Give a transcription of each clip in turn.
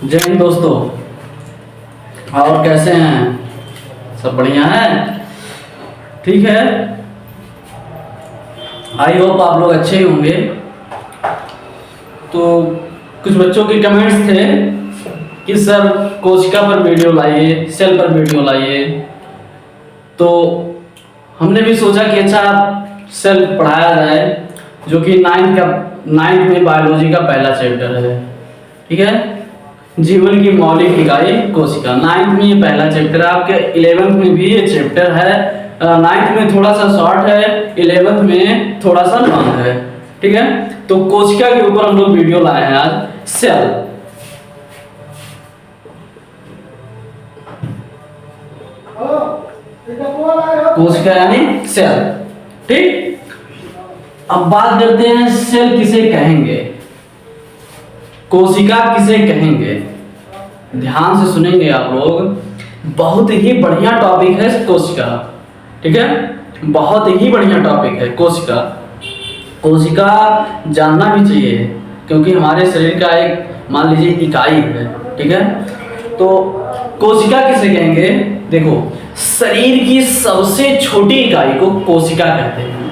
जय हिंद दोस्तों। और कैसे हैं? सब बढ़िया है? ठीक है। आई होप आप लोग अच्छे ही होंगे। तो कुछ बच्चों के कमेंट्स थे कि सर कोशिका पर वीडियो लाइए, सेल पर वीडियो लाइए। तो हमने भी सोचा कि अच्छा सेल पढ़ाया जाए, जो कि नाइन्थ में बायोलॉजी का पहला चैप्टर है। ठीक है, जीवन की मौलिक इकाई कोशिका। 9th में ये पहला चैप्टर है। आपके 11th में भी ये चैप्टर है। 9th में थोड़ा सा शॉर्ट है, 11th में थोड़ा सा लॉन्ग है। ठीक है, तो कोशिका के ऊपर हम लोग वीडियो लाए हैं आज। सेल, कोशिका यानी सेल। ठीक, अब बात करते हैं सेल किसे कहेंगे, कोशिका किसे कहेंगे। ध्यान से सुनेंगे आप लोग, बहुत ही बढ़िया टॉपिक है कोशिका। ठीक है, बहुत ही बढ़िया टॉपिक है कोशिका। कोशिका जानना भी चाहिए, क्योंकि हमारे शरीर का एक मान लीजिए इकाई है। ठीक है, तो कोशिका किसे कहेंगे? देखो, शरीर की सबसे छोटी इकाई को कोशिका कहते हैं।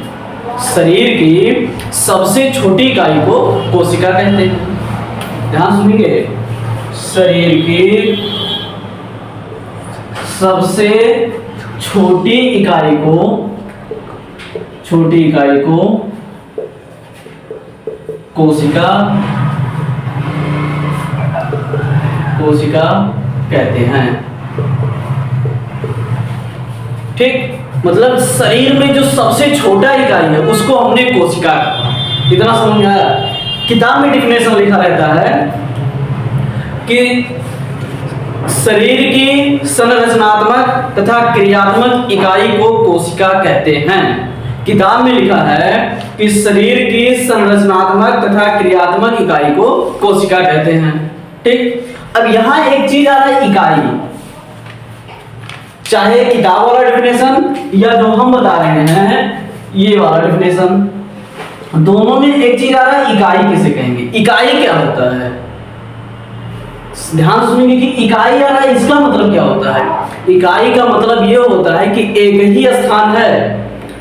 शरीर की सबसे छोटी इकाई को कोशिका कहते हैं। ध्यान सुनिए, शरीर की सबसे छोटी इकाई को कोशिका कहते हैं। ठीक, मतलब शरीर में जो सबसे छोटा इकाई है उसको हमने कोशिका कहा। इतना समझ में आया? किताब में डिफिनेशन लिखा रहता है कि शरीर की संरचनात्मक तथा क्रियात्मक इकाई को कोशिका कहते हैं। किताब में लिखा है कि शरीर की संरचनात्मक तथा क्रियात्मक इकाई को कोशिका कहते हैं। ठीक, अब यहां एक चीज आ रहा है, इकाई। चाहे किताब वाला डिफिनेशन या जो हम बता रहे हैं ये वाला डिफिनेशन, दोनों में एक चीज आ रहा है, इकाई किसे कहेंगे। इकाई क्या होता है? ध्यान सुनिए कि इकाई आ रहा है, इसका मतलब क्या होता है? इकाई का मतलब ये होता है कि एक ही स्थान है।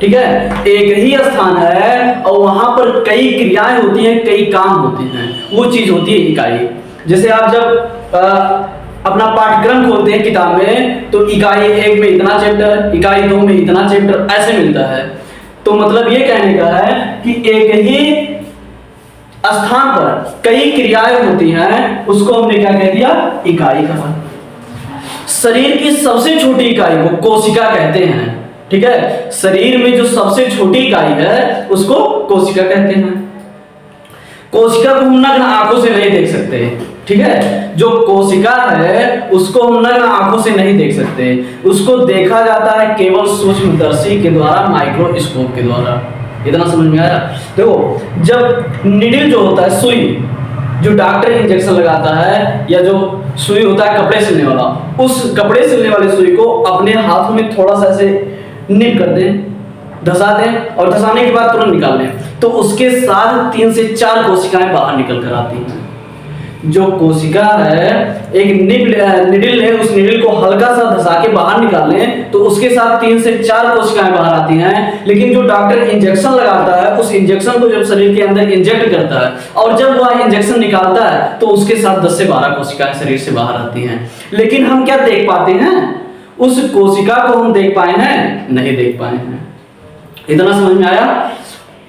ठीक है, एक ही स्थान है और वहां पर कई क्रियाएं होती हैं, कई काम होते हैं, वो चीज होती है इकाई। जैसे आप जब अपना पाठ्यक्रम खोलते हैं किताब में, तो इकाई 1 में इतना चैप्टर, इकाई 2 में इतना चैप्टर, ऐसे मिलता है। तो मतलब ये कहने का है कि एक ही स्थान पर कई क्रियाएं होती हैं, उसको हमने क्या कह दिया? इकाई कहा। शरीर की सबसे छोटी इकाई को कोशिका कहते हैं। ठीक है, शरीर में जो सबसे छोटी इकाई है उसको कोशिका कहते हैं। कोशिका को हम नग्न आंखों से नहीं देख सकते। ठीक है, जो कोशिका है उसको हम नग्न आंखों से नहीं देख सकते, उसको देखा जाता है केवल सूक्ष्मदर्शी के द्वारा, माइक्रोस्कोप के द्वारा। इतना समझ में आया? देखो, जब निडिल जो होता है, सुई जो डॉक्टर इंजेक्शन लगाता है, या जो सुई होता है कपड़े सिलने वाला, उस कपड़े सिलने वाले सुई को अपने हाथों में थोड़ा सा ऐसे निप कर दें, धसा दें, और धसाने के बाद तुरंत निकाल लें, तो उसके साथ 3 से 4 कोशिकाएं बाहर निकल कर आती हैं। जो कोशिका है, एक निडिल है, उस निडिल को हल्का सा धसा के बाहर निकालें तो उसके साथ 3 से 4 कोशिकाएं बाहर आती हैं। लेकिन जो डॉक्टर इंजेक्शन लगाता है, उस इंजेक्शन को जब शरीर के अंदर इंजेक्ट करता है और जब वह इंजेक्शन निकालता है तो उसके साथ 10 से 12 कोशिकाएं शरीर से बाहर आती हैं। लेकिन हम क्या देख पाते हैं? उस कोशिका को हम देख पाए हैं? नहीं देख पाए हैं। इतना समझ में आया?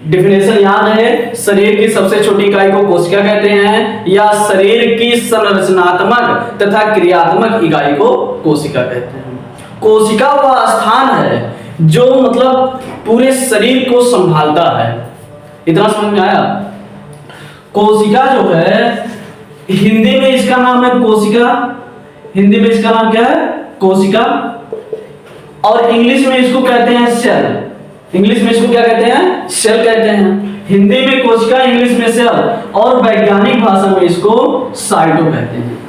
डिफिनेशन याद है, शरीर की सबसे छोटी इकाई को कोशिका कहते हैं, या शरीर की संरचनात्मक तथा क्रियात्मक इकाई को कोशिका कहते हैं। कोशिका वह स्थान है जो मतलब पूरे शरीर को संभालता है। इतना समझ में आया? कोशिका जो है, हिंदी में इसका नाम है कोशिका। हिंदी में इसका नाम क्या है? कोशिका। और इंग्लिश में इसको कहते हैं सेल। इंग्लिश में इसको क्या कहते हैं? सेल कहते हैं। हिंदी में कोशिका, इंग्लिश में सेल, और वैज्ञानिक भाषा में इसको साइटो कहते हैं।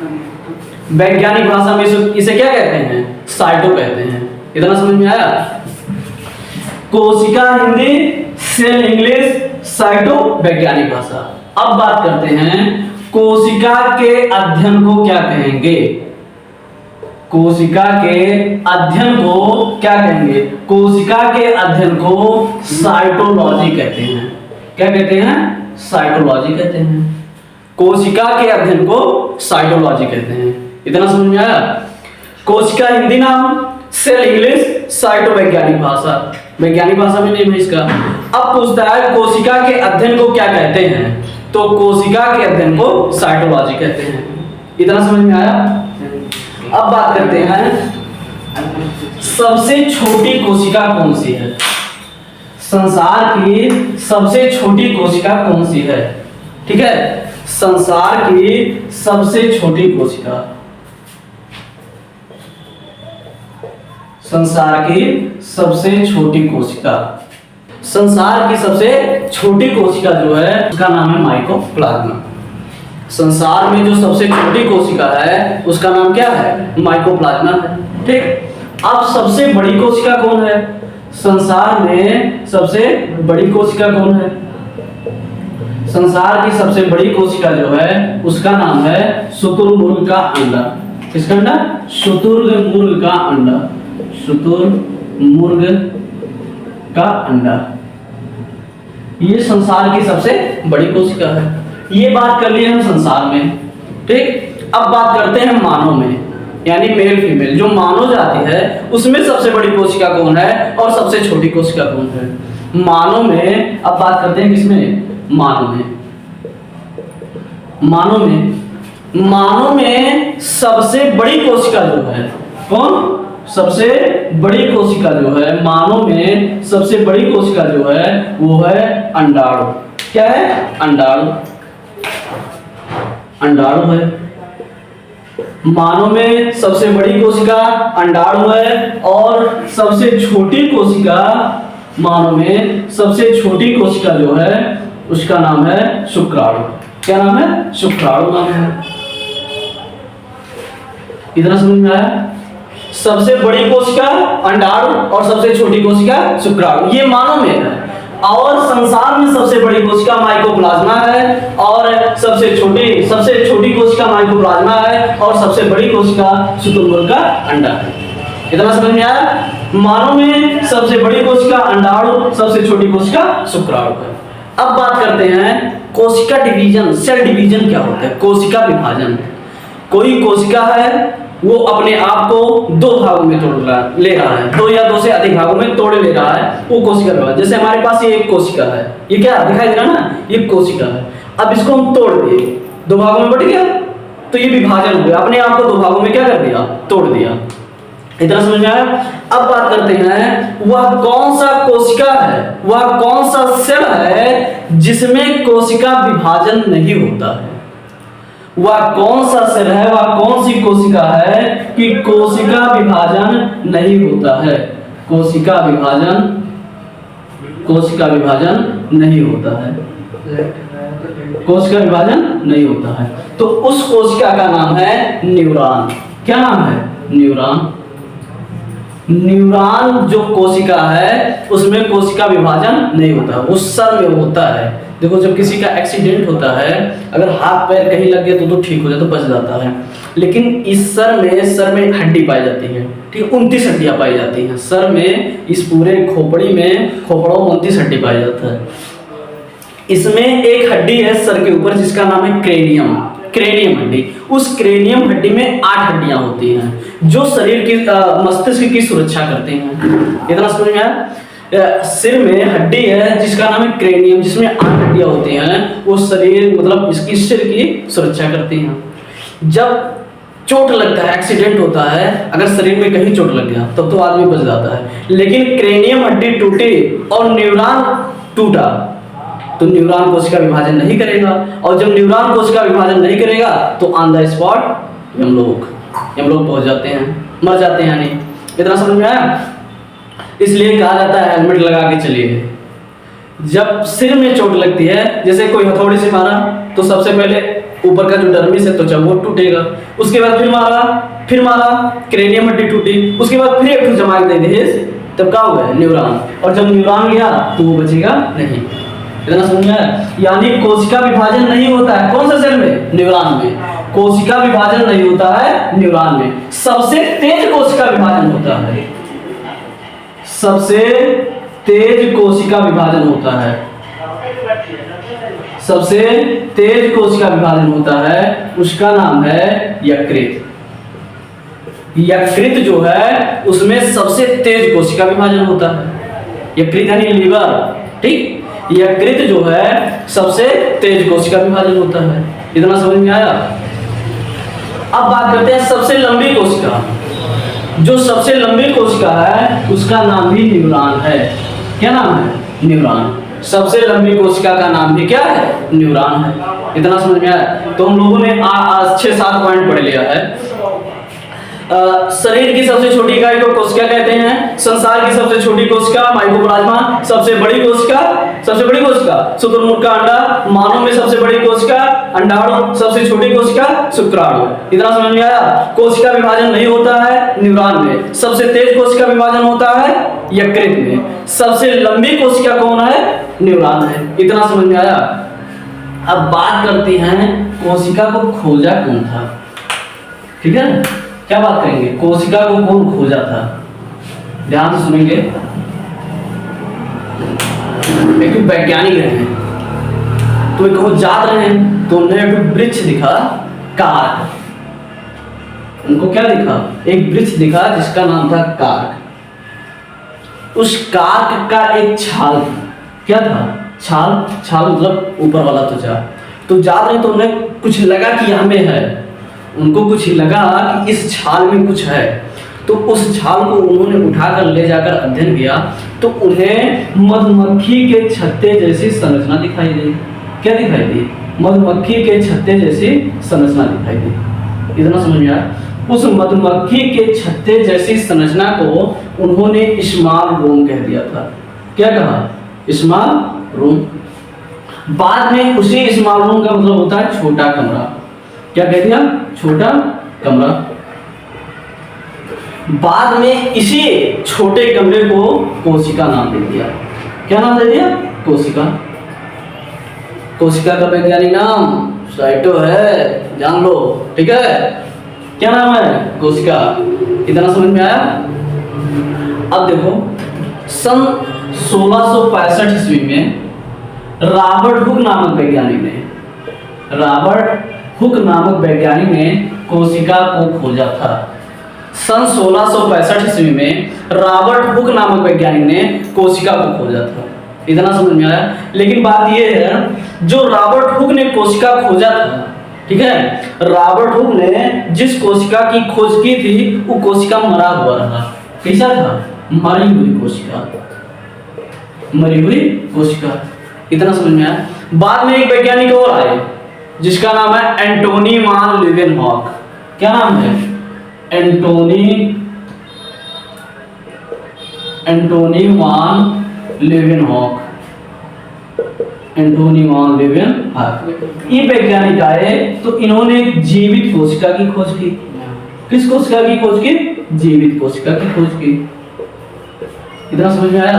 वैज्ञानिक भाषा में इसे क्या कहते हैं? साइटो कहते हैं। इतना समझ में आया? कोशिका हिंदी, सेल इंग्लिश, साइटो वैज्ञानिक भाषा। अब बात करते हैं कोशिका के अध्ययन को क्या कहेंगे? कोशिका के अध्ययन को क्या कहेंगे? कोशिका के अध्ययन को साइटोलॉजी कहते हैं। क्या कहते हैं? साइटोलॉजी कहते हैं। कोशिका के अध्ययन को साइटोलॉजी कहते हैं। इतना समझ में आया? कोशिका हिंदी नाम, सेल इंग्लिश, साइटो वैज्ञानिक भाषा, वैज्ञानिक भाषा में नेम है इसका। अब पूछता है कोशिका के अध्ययन को क्या कहते हैं? तो कोशिका के अध्ययन को साइटोलॉजी कहते हैं। इतना समझ में आया? अब बात करते हैं सबसे छोटी कोशिका कौन सी है? संसार की सबसे छोटी कोशिका कौन सी है? ठीक है, संसार की सबसे छोटी कोशिका, संसार की सबसे छोटी कोशिका, संसार की सबसे छोटी कोशिका जो है उसका नाम है माइकोप्लाज्मा। संसार में जो सबसे छोटी कोशिका है उसका नाम क्या है? माइकोप्लाज्मा है। ठीक, अब सबसे बड़ी कोशिका कौन है? संसार में सबसे बड़ी कोशिका कौन है? संसार की सबसे बड़ी कोशिका जो है उसका नाम है शुतुरमुर्ग का अंडा। किसका अंडा? शुतुरमुर्ग का अंडा, शुतुरमुर्ग का अंडा। ये संसार की सबसे बड़ी कोशिका है। ये बात कर ली हम संसार में। ठीक, अब बात करते हैं मानव में, यानी मेल फीमेल। जो मानव जाति है उसमें सबसे बड़ी कोशिका कौन है और सबसे छोटी कोशिका कौन है? मानव में अब बात करते हैं किसमें? मानव में। मानव में सबसे बड़ी कोशिका जो है कौन? सबसे बड़ी कोशिका जो है मानव में सबसे बड़ी कोशिका जो है वो है अंडाणु। क्या है? अंडाणु। अंडाणु है। मानव में सबसे बड़ी कोशिका अंडाणु है और सबसे छोटी कोशिका, मानव में सबसे छोटी कोशिका जो है उसका नाम है शुक्राणु। क्या नाम है? शुक्राणु नाम है। इतना समझ में आया? सबसे बड़ी कोशिका अंडाणु और सबसे छोटी कोशिका शुक्राणु, ये मानव में है। और संसार में सबसे बड़ी कोशिका माइकोप्लाज्मा है और सबसे छोटी कोशिका माइकोप्लाज्मा है और सबसे बड़ी कोशिका शुतुरमुर्ग का अंडा है। इतना समझ में आया? मानव में सबसे बड़ी कोशिका अंडाणु, सबसे छोटी कोशिका शुक्राणु है। अब बात करते हैं कोशिका डिवीजन, सेल डिवीजन क्या होता है? कोशिका विभाजन। कोई कोशिका है वो अपने आप को दो भागों में ले रहा है, दो या दो से अधिक भागों में तोड़ ले रहा है, वो कोशिका विभाजन। जैसे हमारे पास ये एक कोशिका है, ये क्या दिखाई दे रहा है ना? ये कोशिका है। अब इसको हम तोड़ दिए, दो भागों में बट गया, तो ये विभाजन हो गया। अपने आप को दो भागों में क्या कर दिया? तोड़ दिया। इतना समझ में आया? अब बात करते हैं वह कौन सा कोशिका है, वह कौन सा सेल है जिसमें कोशिका विभाजन नहीं होता है? वह कौन सा सेल है, वह कौन सी कोशिका है कि कोशिका विभाजन नहीं होता है? कोशिका विभाजन नहीं होता है। कोशिका विभाजन नहीं होता है तो उस कोशिका का नाम है न्यूरॉन। क्या नाम है? न्यूरॉन। न्यूरॉन जो कोशिका है उसमें कोशिका विभाजन नहीं होता, उस सर में होता है। देखो जब किसी का एक्सीडेंट होता है, अगर हाथ पैर कहीं लग गया तो ठीक हो जाए, तो बच जाता है। लेकिन इस सर में हड्डी पाई जाती है। ठीक, 29 हड्डियां पाई जाती हैं सर में। इस पूरे खोपड़ों में 29 हड्डी पाई जाता है। इसमें एक हड्डी है सर के ऊपर जिसका नाम है क्रेनियम हड्डी। उस क्रेनियम हड्डी में 8 हड्डियां होती हैं जो शरीर की मस्तिष्क की सुरक्षा करती हैं। इतना समझ में आया? सिर में हड्डी है जिसका नाम है क्रेनियम, जिसमें 8 हड्डियां होती हैं। वो शरीर मतलब इसकी सिर की सुरक्षा करती हैं। जब चोट लगता है, एक्सीडेंट होता है, अगर शरीर में कहीं चोट लग गया तब तो आदमी बच जाता है। लेकिन क्रेनियम हड्डी टूटी और न्यूरॉन टूटा तो न्यूरॉन कोशिका विभाजन नहीं करेगा, और जब न्यूरॉन कोशिका विभाजन नहीं करेगा तो ऑन द स्पॉट यमलोक पहुंच जाते हैं, मर जाते हैं। यानी इतना समझ में आया? इसलिए कहा जाता है हेलमेट लगा के चलिए। जब सिर में चोट लगती है, जैसे कोई हथौड़ी से मारा तो सबसे पहले ऊपर का जो डर्मिस है त्वचा वो टूटेगा, उसके बाद फिर मारा क्रेनियम हड्डी टूटी, उसके बाद फिर एक जमा दे दी, तब क्या हुआ? न्यूरॉन। और जब न्यूरॉन गया तो वो बचेगा नहीं। इतना समझ में आया? यानी कोशिका विभाजन नहीं होता है कौन सा सेल में? न्यूरॉन में। कोशिका विभाजन नहीं होता है न्यूरॉन में। सबसे तेज कोशिका विभाजन होता है, सबसे तेज कोशिका विभाजन होता है, सबसे तेज कोशिका विभाजन होता है, उसका नाम है यकृत। यकृत जो है उसमें सबसे तेज कोशिका विभाजन होता है, यकृत यानी लीवर, ठीक। यकृत जो है सबसे तेज कोशिका विभाजन होता है। इतना समझ में आया? अब बात करते हैं सबसे लंबी कोशिका। जो सबसे लंबी कोशिका है उसका नाम भी न्यूरॉन है। क्या नाम है? न्यूरॉन। सबसे लंबी कोशिका का नाम भी क्या है? न्यूरॉन है। इतना समझ में आया? तो हम लोगों ने 6-7 पॉइंट पढ़ लिया है। शरीर की सबसे छोटी इकाई को कोशिका कहते हैं। संसार की सबसे छोटी कोशिका माइकोप्लाज्मा। सबसे बड़ी कोशिका शुतुरमुर्ग का अंडा। मानव में सबसे बड़ी कोशिका अंडाणु। सबसे छोटी कोशिका शुक्राणु। इतना समझ में आया? कोशिका विभाजन नहीं होता है न्यूरॉन में। सबसे तेज कोशिका विभाजन होता है यकृत में। सबसे लंबी कोशिका कौन है? न्यूरॉन है। इतना समझ में आया? अब बात करते हैं कोशिका को खोजा कौन था, ठीक है? क्या बात करेंगे? कोशिका को कौन खोजा था? ध्यान से सुनेंगे। एक वैज्ञानिक रहे, तो एक जा रहे हैं तो उन्हें एक वृक्ष दिखा, कार्क। उनको क्या दिखा? एक वृक्ष दिखा जिसका नाम था कार्क। उस कार्क का एक छाल क्या था? छाल मतलब ऊपर वाला त्वचा। तो जा रहे तो उन्हें कुछ लगा कि यहाँ में है, उनको कुछ लगा कि इस छाल में कुछ है। तो उस छाल को उन्होंने उठाकर ले जाकर अध्ययन किया तो उन्हें मधुमक्खी के छत्ते जैसी संरचना दिखाई दी। क्या दिखाई दी? मधुमक्खी के छत्ते जैसी संरचना दिखाई दी। इतना समझ में आया? उस मधुमक्खी के छत्ते जैसी संरचना को उन्होंने स्मॉल रूम कह दिया था। क्या कहा? Small room. बाद में उसी स्मॉल रूम का मतलब होता है छोटा कमरा। क्या कह दिया? छोटा कमरा। बाद में इसी छोटे कमरे को कोशिका नाम दे दिया। क्या नाम दे दिया? कोशिका। कोशिका का वैज्ञानिक नाम साइटो है, जान लो, ठीक है? क्या नाम है? कोशिका। इतना समझ में आया? अब देखो, सन 1665 ईस्वी में रॉबर्ट हुक नामक वैज्ञानिक ने कोशिका को खोजा था। सन 1665 ईस्वी में रॉबर्ट हुक नामक वैज्ञानिक ने कोशिका को खोजा था। इतना समझ में आया? लेकिन बात यह है, जो रॉबर्ट हुक ने कोशिका खोजा था, ठीक है, रॉबर्ट हुक ने जिस कोशिका की खोज की थी वो कोशिका मरा हुआ रहा। कैसा था? मरी हुई कोशिका। मरी हुई कोशिका। इतना समझ में आया? बाद में एक वैज्ञानिक और आए जिसका नाम है एंटोनी वान लीवेनहॉक। क्या नाम है? एंटोनी वान लीवेनहॉक। ये वैज्ञानिक आए तो इन्होंने जीवित कोशिका की खोज की। किस कोशिका की खोज की? जीवित कोशिका की खोज की। इतना समझ में आया?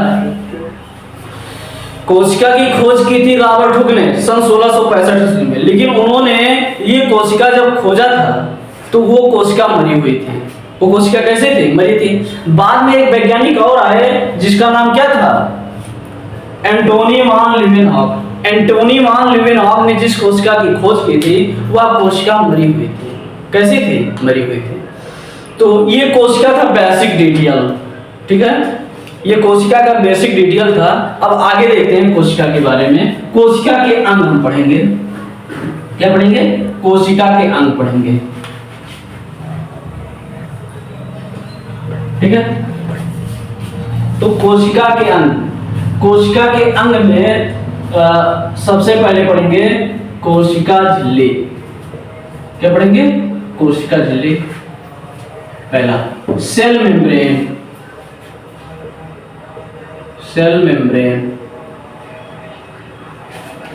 कोशिका की खोज की थी रॉबर्ट हुक ने सन 1665 ईस्वी में, लेकिन उन्होंने ये कोशिका जब खोजा था तो वो कोशिका मरी हुई थी। वो कोशिका कैसे थी? मरी थी। बाद में एक वैज्ञानिक और आए जिसका नाम क्या था? एंटोनी वान लीवेनहॉक। एंटोनी वान लीवेनहॉक ने जिस कोशिका की खोज की थी वह कोशिका मरी हुई थी। कैसी थी? मरी हुई थी। तो ये कोशिका था बेसिक डिटेल, ठीक है? ये कोशिका का बेसिक डिटेल था। अब आगे देखते हैं कोशिका के बारे में। कोशिका के अंग हम पढ़ेंगे। क्या पढ़ेंगे? कोशिका के अंग पढ़ेंगे, ठीक है? तो कोशिका के अंग में सबसे पहले पढ़ेंगे कोशिका झिल्ली। क्या पढ़ेंगे? कोशिका झिल्ली। पहला सेल मेम्ब्रेन।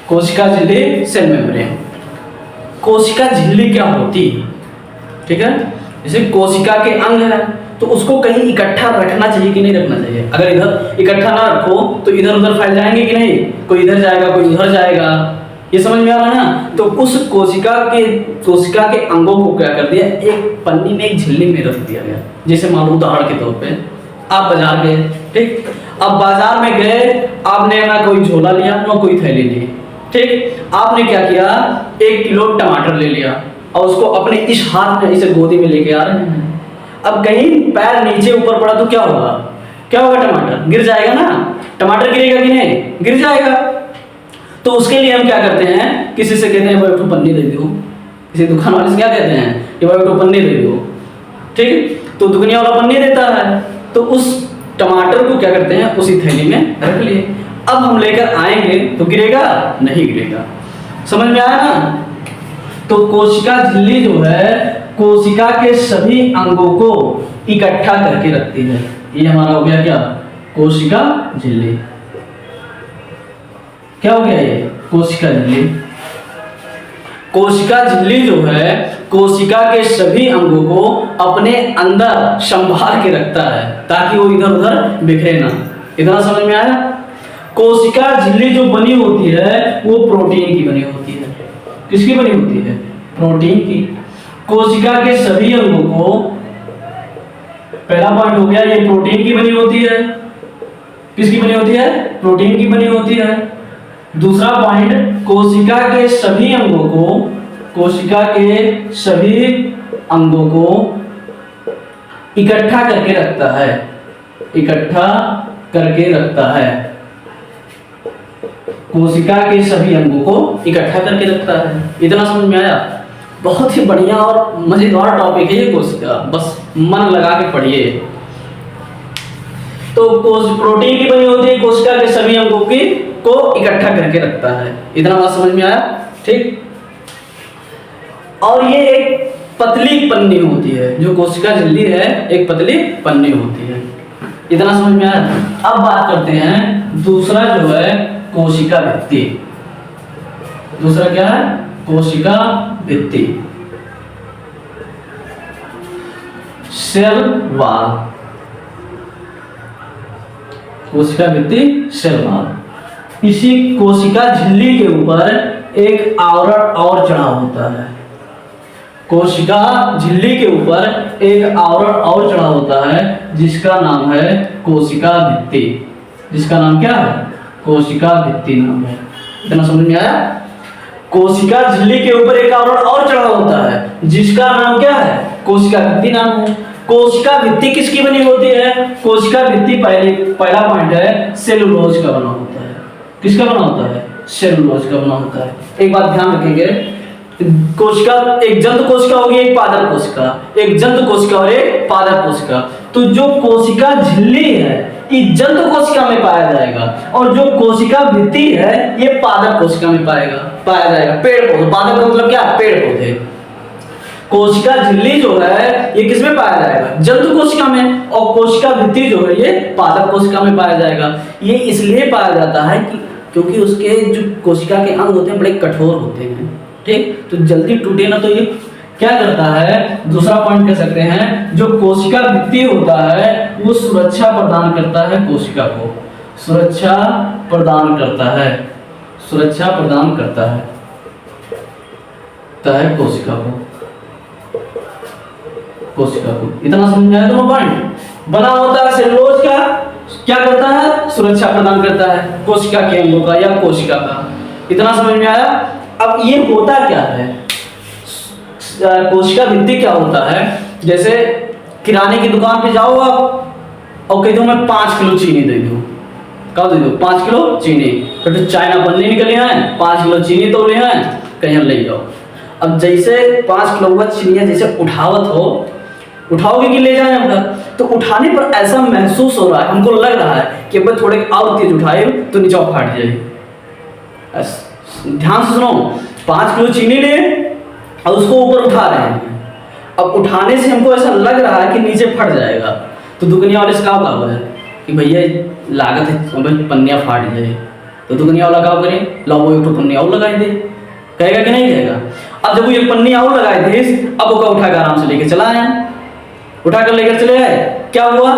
कोशिका झिल्ली, सेल मेम्ब्रेन। कोशिका झिल्ली क्या होती है? ठीक है, जैसे कोशिका के अंग है, तो उसको कहीं इकट्ठा रखना चाहिए कि नहीं रखना चाहिए? अगर इधर इकट्ठा ना रखो तो इधर उधर फैल जाएंगे कि नहीं, कोई इधर जाएगा कोई उधर जाएगा, ये समझ में आ रहा है ना? तो उस कोशिका के अंगों को क्या कर दिया, एक पन्नी में, एक झिल्ली में रख दिया गया। जैसे मान लो उदाहरण के तौर पे आप बाजार गए, ठीक, अब बाजार में गए, आपने ना कोई झोला लिया ना कोई थैली ली, ठीक, आपने क्या किया, 1 किलो टमाटर ले लिया और उसको अपने इस हाथ में इसे गोदी में लेके आ रहे हैं। अब कहीं पैर नीचे ऊपर पड़ा तो क्या होगा, क्या होगा, टमाटर गिर जाएगा ना, टमाटर गिरेगा कि नहीं, गिर जाएगा। तो उसके लिए हम क्या करते हैं, किसी से कहते हैं भाई एक पन्नी दे दो, किसी दुकान वाले से क्या कहते हैं कि भाई एक पन्नी दे दो, ठीक, तो दुकानिया वाला पन्नी देता है, तो उस टमाटर को क्या करते हैं उसी थैली में रख लिए। अब हम लेकर आएंगे तो गिरेगा नहीं, गिरेगा, समझ में आया ना? तो कोशिका झिल्ली जो है कोशिका के सभी अंगों को इकट्ठा करके रखती है। ये हमारा हो गया क्या, कोशिका झिल्ली। क्या हो गया ये, कोशिका झिल्ली। कोशिका झिल्ली जो है कोशिका के सभी अंगों को अपने अंदर संभाल के रखता है ताकि वो इधर उधर बिखरे ना। इतना समझ में आया? कोशिका झिल्ली जो बनी होती है वो प्रोटीन की बनी होती है। किसकी बनी होती है, प्रोटीन की। कोशिका के सभी अंगों को, पहला पॉइंट हो गया ये प्रोटीन की बनी होती है। किसकी बनी होती है, प्रोटीन की बनी होती है। दूसरा पॉइंट, कोशिका के सभी अंगों को, कोशिका के सभी अंगों को इकट्ठा करके रखता है, इकट्ठा करके रखता है। कोशिका के सभी अंगों को इकट्ठा करके रखता है। इतना समझ में आया? बहुत ही बढ़िया और मजेदार टॉपिक है ये कोशिका, बस मन लगा के पढ़िए। तो प्रोटीन की बनी होती है, कोशिका के सभी अंगों की को इकट्ठा करके रखता है। इतना बात समझ में आया? ठीक। और ये एक पतली पन्नी होती है, जो कोशिका झिल्ली है एक पतली पन्नी होती है। इतना समझ में आया? अब बात करते हैं दूसरा जो है कोशिका भित्ति। दूसरा क्या है, कोशिका भित्ति, सेल वॉल। कोशिका भित्ति, सेल वॉल। इसी कोशिका झिल्ली के ऊपर एक आवरण और चढ़ा होता है। कोशिका झिल्ली के ऊपर एक आवरण और चढ़ा होता है जिसका नाम है कोशिका भित्ति। जिसका नाम क्या है, कोशिका भित्ति नाम है। इतना समझ में आया? कोशिका झिल्ली के ऊपर एक आवरण और चढ़ा होता है जिसका नाम क्या है, कोशिका भित्ति नाम है। कोशिका भित्ति किसकी बनी होती है? कोशिका भित्ति पहला पॉइंट है सेलुलोज का बना होता है। किसका बना होता है? सेलुलोज का बना होता है। एक बात ध्यान रखेंगे, कोशिका, एक जंतु कोशिका होगी, एक पादप कोशिका, एक जंतु कोशिका और एक पादप कोशिका। तो जो कोशिका झिल्ली है ये जंतु कोशिका में पाया जाएगा और जो कोशिका भित्ति है ये पादप कोशिका में पाया जाएगा। पेड़ पौधे, पादप का मतलब क्या, पेड़ पौधे। कोशिका झिल्ली जो है ये किसमें पाया जाएगा, जंतु कोशिका में, और कोशिका भित्ति जो है ये पादप कोशिका में पाया जाएगा। ये इसलिए पाया जाता है कि क्योंकि उसके जो कोशिका के अंग होते हैं बड़े कठोर होते हैं, ठीक, तो जल्दी टूटे ना। तो ये क्या करता है, दूसरा पॉइंट कह सकते हैं, जो कोशिका भित्ति होता है वो सुरक्षा प्रदान करता है कोशिका को, सुरक्षा प्रदान करता है, सुरक्षा प्रदान करता है कोशिका को, कोशिका को। इतना समझ आया दोनों पॉइंट? बना होता है सेलुलोज का, क्या करता है, सुरक्षा प्रदान करता है कोशिका के अंगों का या कोशिका का। इतना समझ में आया? अब ये होता क्या है, कोशिका भित्ति क्या होता है, जैसे किराने की दुकान पे जाओ आप और कह दो मैं 5 किलो चीनी दे दो, क्या दे दो, 5 किलो चीनी, तो चाइना पन्नी निकले हैं, 5 किलो चीनी तोले हैं, कहीं ले जाओ। अब जैसे 5 किलो का चीनी जैसे उठाओगे कि ले जाए हमका, तो उठाने पर ऐसा महसूस हो रहा है, हमको लग रहा है कि अब थोड़े और तेज उठाए तो नीचे फाट जाए। ध्यान से सुनो, 5 किलो चीनी ले और उसको ऊपर उठा रहे हैं। अब उठाने से हमको ऐसा लग रहा है कि नीचे फट जाएगा, तो दुकानिया वाले से क्या हुआ है कि भैया लागत है पन्निया फाट जाए, तो दुकानिया वाला क्या करे, लो वो एक पन्नी और लगाई दे, कहेगा कि नहीं कहेगा? अब जब वो एक पन्नी और लगाए थे, अब वो उठा के आराम से लेके चला आया, उठा कर लेकर चले आए, क्या हुआ,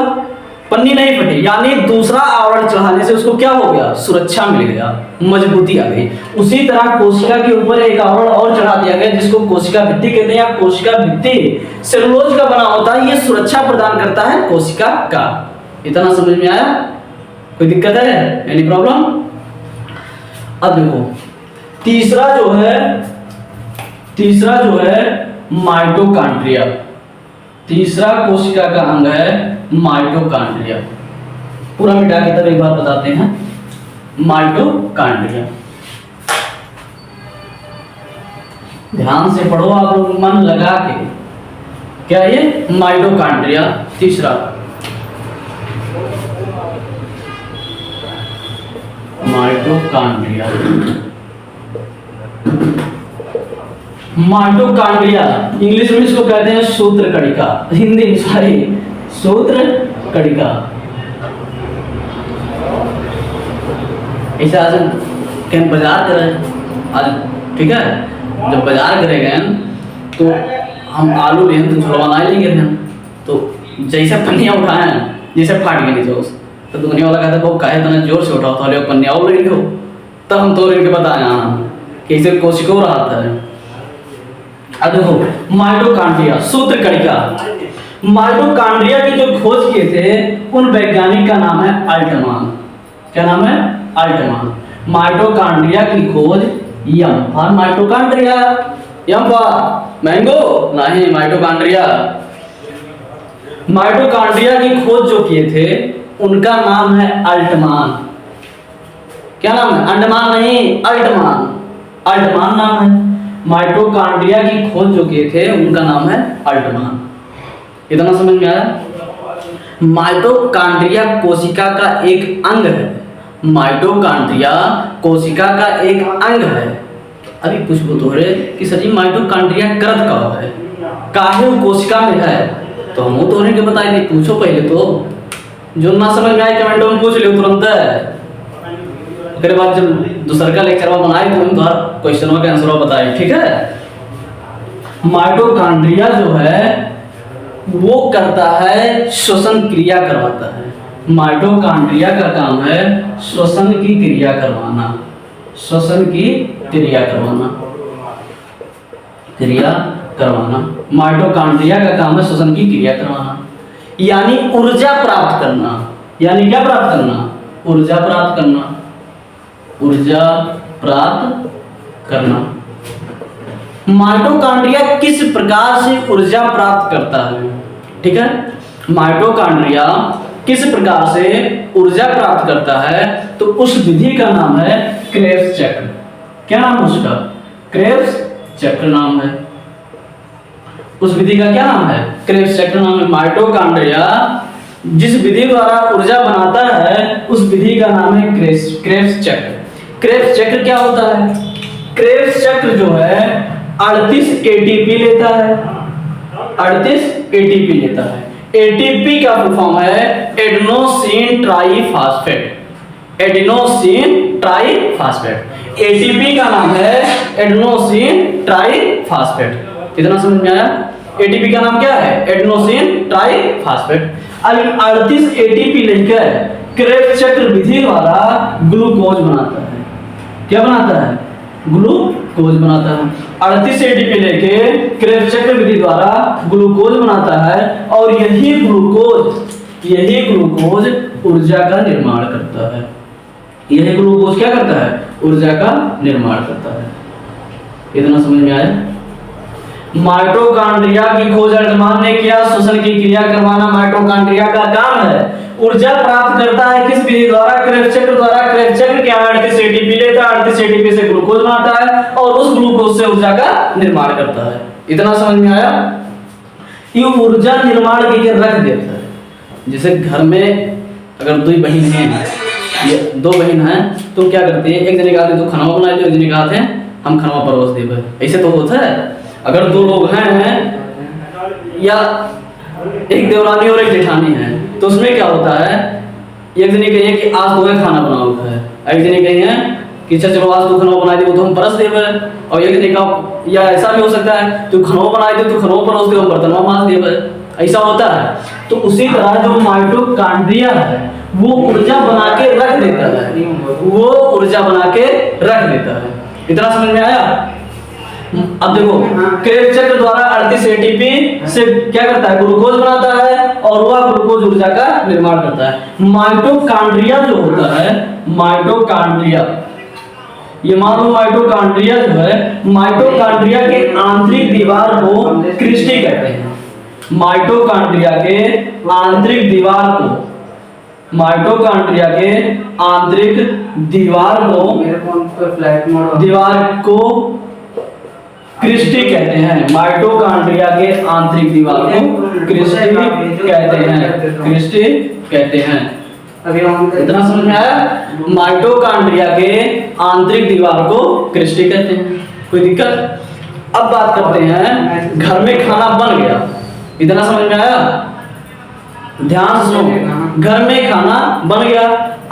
पन्नी नहीं फटी, यानी दूसरा आवरण चढ़ाने से उसको क्या हो गया, सुरक्षा मिल गया, मजबूती आ गई। उसी तरह कोशिका के ऊपर एक आवरण और चढ़ा दिया गया जिसको कोशिका भित्ति कहते हैं, या कोशिका भित्ति सेलुलोज का बना होता है, ये सुरक्षा प्रदान करता है कोशिका का। इतना समझ में आया, कोई दिक्कत है, एनी प्रॉब्लम? अब देखो तीसरा जो है माइटोकॉन्ड्रिया। तीसरा कोशिका का अंग है माइटोकॉन्ड्रिया। पूरा मिटा के तब एक बार बताते हैं, माइटोकॉन्ड्रिया ध्यान से पढ़ो आप लोग, मन लगा के। क्या ये माइटोकॉन्ड्रिया? तीसरा माइटोकॉन्ड्रिया। माइटोकॉन्ड्रिया इंग्लिश में इसको कहते हैं सूत्र कणिका, हिंदी में सॉरी सूत्र कणिका। ऐसे आज कहीं बाजार करें आज, ठीक है, जब बाजार करेंगे तो हम आलू लें तो झोलवा नहीं लेंगे, तो जैसे पन्नियाँ उठाए जैसे फाट गए नीचे, तो दुनिया वाला कहता है वो काहे इतना जोर से उठाओ, तो पन्नियाँ और लगी हो, तब हम तो इनके बताए कि इसे कोशिका रहा था। अब देखो माइटोकॉन्ड्रिया सूत्र कणिका। माइटोकॉन्ड्रिया की जो खोज किए थे उन वैज्ञानिक का नाम है अल्टमान। क्या नाम है? अल्टमान। माइटोकॉन्ड्रिया की खोज यम for mitochondria, Yama for mango नहीं, माइटोकॉन्ड्रिया। माइटोकॉन्ड्रिया की खोज जो किए थे उनका नाम है अल्टमान। क्या नाम है? अंडमान नहीं, अल्टमान, अल्टमान नाम है। माइटोकॉन्ड्रिया की खोज जो किए थे उनका नाम है अल्टमान। इतना समझ में आया? माइटोकॉन्ड्रिया कोशिका का एक अंग है। माइटोकॉन्ड्रिया कोशिका का एक अंग है। अभी पूछो तो रे कि सर जी माइटोकॉन्ड्रिया करत कब है, काहे कोशिका में है, तो हम तो के बताए नहीं, पूछो पहले तो, जो ना समझ में आए कमेंट में पूछ लियो तुरंत। फिर बाद जब दूसरा का लेक्चर बनाए तो हम हर क्वेश्चनों के आंसर बताए, ठीक है। माइटोकॉन्ड्रिया जो है वो करता है श्वसन क्रिया करवाता है। माइटोकॉन्ड्रिया का काम है श्वसन की क्रिया करवाना, श्वसन की क्रिया करवाना, क्रिया करवाना। माइटोकॉन्ड्रिया का काम है श्वसन की क्रिया करवाना, यानी ऊर्जा प्राप्त करना। यानी क्या प्राप्त करना? ऊर्जा प्राप्त करना, ऊर्जा प्राप्त करना। माइटोकॉन्ड्रिया किस प्रकार से ऊर्जा प्राप्त करता है? ठीक है, माइटोकॉन्ड्रिया किस प्रकार से ऊर्जा प्राप्त करता है, तो उस विधि का नाम है क्रेब्स चक्र। क्या नाम है उसका? क्रेब्स चक्र नाम है। उस विधि का क्या नाम है? क्रेब्स चक्र नाम है। माइटोकॉन्ड्रिया जिस विधि द्वारा ऊर्जा बनाता है उस विधि का नाम है क्रेब्स चक्र। क्रेब्स चक्र क्या होता है? क्रेब्स चक्र जो है 38 एटीपी लेता है, 38 एटीपी लेता है। एटीपी का फुल फॉर्म है adenosine triphosphate. Adenosine triphosphate, ATP का नाम है एडेनोसिन ट्राइफॉस्फेट। इतना समझ में आया? एटीपी का नाम क्या है? Adenosine triphosphate. अब 38 एटीपी लेकर क्रेब्स चक्र विधि द्वारा ग्लूकोज बनाता है। क्या बनाता है? ग्लूकोज बनाता है। 38 एटीपी लेके क्रेब्स चक्र विधि द्वारा ग्लूकोज बनाता है, और यही ग्लूकोज ऊर्जा का निर्माण करता है। यही ग्लूकोज क्या करता है? ऊर्जा का निर्माण करता है। इतना समझ में आया? माइटोकॉन्ड्रिया की खोज अल्टमान ने किया, श्वसन की क्रिया करवाना माइटोकॉन्ड्रिया का काम है। ऊर्जा प्राप्त करता है किस विधि द्वारा? क्रेब्स चक्र द्वारा। क्रेब्स चक्र क्या है? 38 एटीपी लेता है, 38 एटीपी से ग्लूकोज बनाता है और उस ग्लूकोज से ऊर्जा का निर्माण करता है। इतना समझ में आया? ये ऊर्जा निर्माण की रख देता है। जैसे घर में अगर दो बहन हैं, ये दो बहन हैं, तो क्या करती है? एक जने कहते तो खाना बना दे, एक जने कहते हैं हम खाना परोस देबे। ऐसे तो होता है। अगर दो लोग हैं या एक देवरानी और एक जेठानी है, तो उसमें क्या होता है? एक जने कहिए कि आज तुम्हें खाना बनाओ है, एक जने कहिए कि चलो आज तू खाना बना दे तो हम परस देबे, और एक जने का या ऐसा भी हो सकता है तू खाना बना दे तो खाना परोस दे हम बर्तन मांज देबे। ऐसा होता है। तो उसी तरह जो माइटोकॉन्ड्रिया है वो ऊर्जा बना के रख देता है, वो ऊर्जा बना के रख देता है। इतना समझ में आया? अब देखो, क्रेब्स चक्र द्वारा 38 एटीपी से क्या करता है, ग्लूकोज बनाता है और वह ग्लूकोज ऊर्जा का निर्माण करता है। माइटोकॉन्ड्रिया जो होता है, माइटोकॉन्ड्रिया, ये मान लो माइटोकॉन्ड्रिया जो है, माइटोकॉन्ड्रिया के आंतरिक दीवार को क्रिस्टी कहते हैं। माइटोकॉन्ड्रिया के आंतरिक दीवार को, माइटोकॉन्ड्रिया के आंतरिक दीवार को क्रिस्टी कहते हैं। माइटोकॉन्ड्रिया के आंतरिक दीवार को क्रिस्टी कहते हैं, क्रिस्टी कहते हैं। इतना समझ में आया? माइटोकॉन्ड्रिया के आंतरिक दीवार को क्रिस्टी कहते हैं। कोई दिक्कत? अब बात करते हैं, घर में खाना बन गया। इतना समझ में आया? ध्यान से सुनो, घर में खाना बन गया।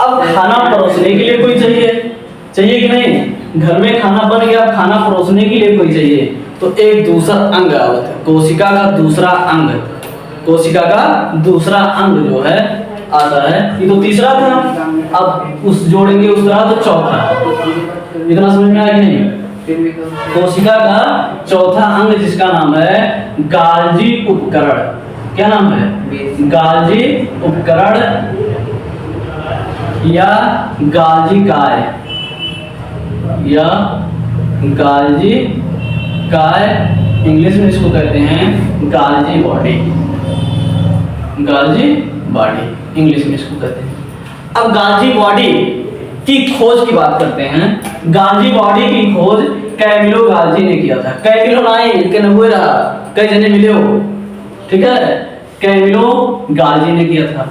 अब खाना परोसने के लिए कोई चाहिए कि नहीं? घर में खाना बन गया, खाना परोसने के लिए कोई चाहिए, तो एक दूसरा अंग आवत है, कोशिका का दूसरा अंग, कोशिका का दूसरा अंग जो है आता है। ये तो तीसरा था, अब उस जोड़ेंगे उस तरह तो चौथा। इतना समझ में आया कि नहीं? कोशिका का चौथा अंग जिसका नाम है गाल्जी उपकरण। क्या नाम है? गाल्जी उपकरण या गाल्जी काय, या गाल्जी काय, इंग्लिश में इसको कहते हैं गाल्जी बॉडी, गाल्जी बॉडी इंग्लिश में इसको कहते हैं। अब गाल्जी बॉडी की खोज की बात करते हैं। गाल्जी बॉडी की खोज कैमिलो गाल्जी ने किया था। कैमिलो नहीं के नहुए रहा, कई जने मिले हो, ठीक है? कैमिलो गाल्जी ने किया था।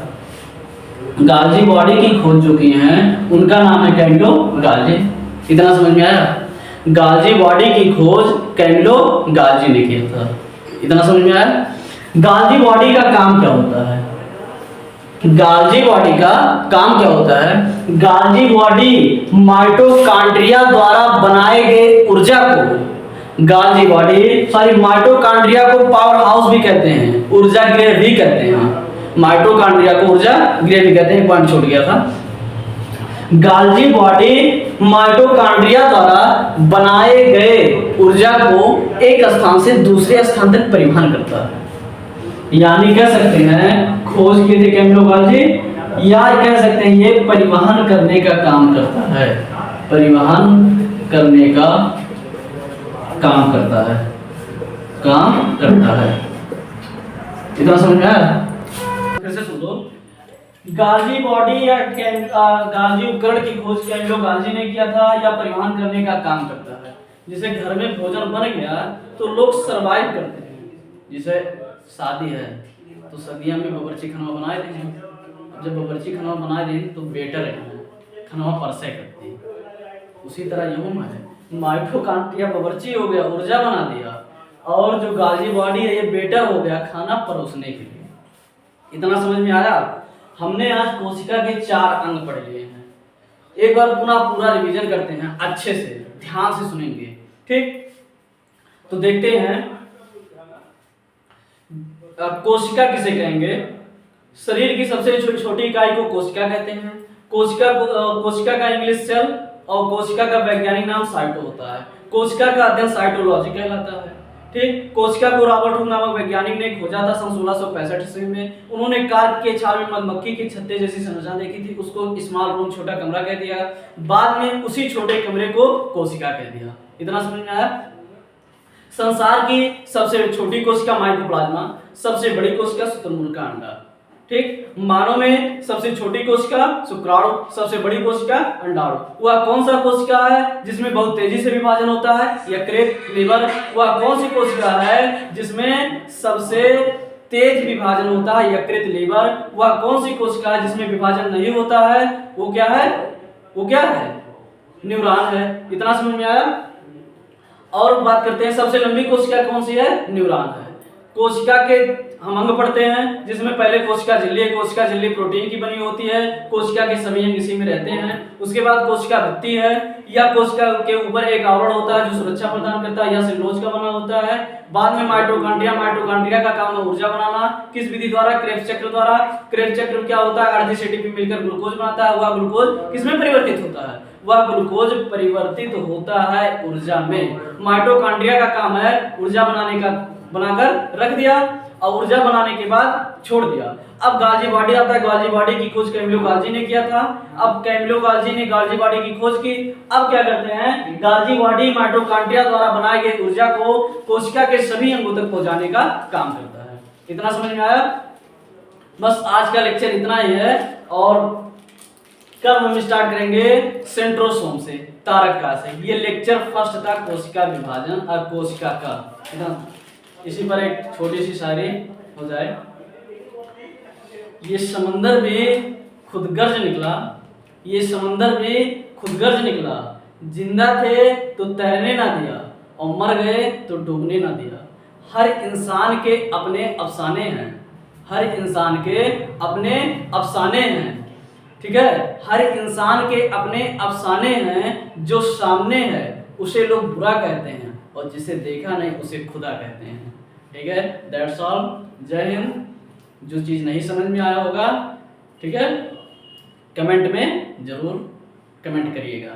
गाल्जी बॉडी की खोज जो की हैं उनका नाम है कैमिलो गाल्जी। इतना समझ में आया? गाल्जी बॉडी की खोज कैमिलो गाल्जी ने किया था। इतना समझ में आया? गाल्जी बॉडी का काम क्या होता है? गाल्जी बॉडी का काम क्या होता है? गाल्जी बॉडी माइटोकॉन्ड्रिया द्वारा बनाए गए ऊर्जा को, गाल्जी बॉडी सॉरी माइटोकॉन्ड्रिया को पावर हाउस भी कहते हैं, ऊर्जा गृह भी कहते हैं। माइटोकॉन्ड्रिया को ऊर्जा गृह भी कहते हैं, पॉइंट छूट गया था। गाल्जी बॉडी माइटोकॉन्ड्रिया द्वारा बनाए गए ऊर्जा को एक स्थान से दूसरे स्थान तक परिवहन करता है। यानी कह सकते हैं खोज किए थे कैमिलो गाल्जी, या कह सकते हैं ये परिवहन करने का काम करता है, परिवहन करने का काम करता है, काम करता है। इतना समझ में आया? फिर से सुन लो, गाल्जी बॉडी या गाल्जी उपकरण की खोज कैमिलो गाल्जी ने किया था या परिवहन करने का काम करता है। जैसे घर में भोजन बन गया तो लोग सरवाइव करते हैं। जैसे शादी है तो सदिया में बावर्ची खाना बनाए दें, जब बावर्ची खाना बनाए दें तो बेटर है खाना परसे करती। उसी तरह यूं है, माइटोकॉन्ड्रिया बावर्ची हो गया, ऊर्जा बना दिया, और जो गाल्जी बॉडी है ये बेटर हो गया खाना परोसने के लिए। इतना समझ में आया? हमने आज कोशिका के 4 अंग पढ़ लिए हैं। एक बार पुनः पूरा रिवीजन करते हैं, अच्छे से ध्यान से सुनेंगे, ठीक? तो देखते हैं कोशिका किसे कहेंगे? शरीर की सबसे छोटी इकाई को कोशिका कहते हैं। कोशिका का इंग्लिश सेल और कोशिका का वैज्ञानिक नाम साइटो होता है। कोशिका का अध्ययन साइटोलॉजी कहलाता है, ठीक? कोशिका को रॉबर्ट हुक नामक वैज्ञानिक ने खोजा था सन 1665 ईस्वी में। उन्होंने कार्प के छाल में मधुमक्खी के छत्ते जैसी संरचना देखी थी, उसको स्मॉल रूम, छोटा कमरा कह दिया। बाद में उसी छोटे कमरे को कोशिका कह दिया। इतना समझ में आया? संसार की सबसे छोटी कोशिका माइकोप्लाज्मा, सबसे बड़ी कोशिका शुतुरमुर्ग का अंडा, ठीक? मानव में सबसे छोटी कोशिका शुक्राणु, सबसे बड़ी कोशिका अंडाणु। वह कौन सा कोशिका है जिसमें बहुत तेजी से विभाजन होता है? यकृत, लीवर। वह कौन सी कोशिका है जिसमें सबसे तेज विभाजन होता है? यकृत, लीवर। वह कौन सी कोशिका है जिसमें विभाजन नहीं होता है? वो क्या है? वो क्या है? न्यूरॉन है। इतना समझ में आया? और बात करते हैं सबसे लंबी कोशिका कौन सी है? न्यूरॉन है। कोशिका के हम अंग पढ़ते हैं, जिसमें पहले कोशिका झिल्ली है। कोशिका झिल्ली प्रोटीन की बनी होती है। कोशिका के सभी अंग इसी में रहते हैं। उसके बाद कोशिका भित्ति है, या कोशिका के ऊपर एक आवरण होता है जो सुरक्षा प्रदान करता है, या सेलुलोज का बना होता है। बाद में माइटोकॉन्ड्रिया, माइटोकॉन्ड्रिया का काम है ऊर्जा बनाना। किस विधि द्वारा? क्रेब्स चक्र द्वारा। क्रेब्स चक्र क्या होता है? अर्धी एटीपी मिलकर ग्लूकोज बनाता है। वह ग्लूकोज किसमें परिवर्तित होता है? वह ग्लूकोज परिवर्तित होता है ऊर्जा में। माइटोकॉन्ड्रिया का काम है ऊर्जा बनाकर रख दिया और ऊर्जा बनाने के बाद छोड़ दिया। अब गाल्जी बॉडी आता है। गाल्जी बॉडी की खोज कैमिलो गाल्जी ने किया था। अब कैमिलो गाल्जी ने गाल्जी बॉडी की खोज की। अब क्या करते हैं? गाल्जी बॉडी माइटोकॉन्ड्रिया द्वारा बनाई गई ऊर्जा को कोशिका के सभी अंगों तक पहुंचाने का काम करता है। इतना समझ में आया? बस आज का लेक्चर इतना ही है, और कल हम स्टार्ट करेंगे सेंट्रोसोम से, तारक से। ये लेक्चर फर्स्ट था कोशिका विभाजन और कोशिका का। इसी पर एक छोटी सी शायरी हो जाए। ये समंदर में खुदगर्ज निकला, ये समंदर में खुदगर्ज निकला, जिंदा थे तो तैरने ना दिया और मर गए तो डूबने ना दिया। हर इंसान के अपने अफसाने हैं, हर इंसान के अपने अफसाने हैं, ठीक है। हर इंसान के अपने अफसाने हैं, जो सामने है उसे लोग बुरा कहते हैं और जिसे देखा नहीं उसे खुदा कहते हैं। ठीक है, दैट्स ऑल। जय हिंद। जो चीज़ नहीं समझ में आया होगा, ठीक है, कमेंट में जरूर कमेंट करिएगा।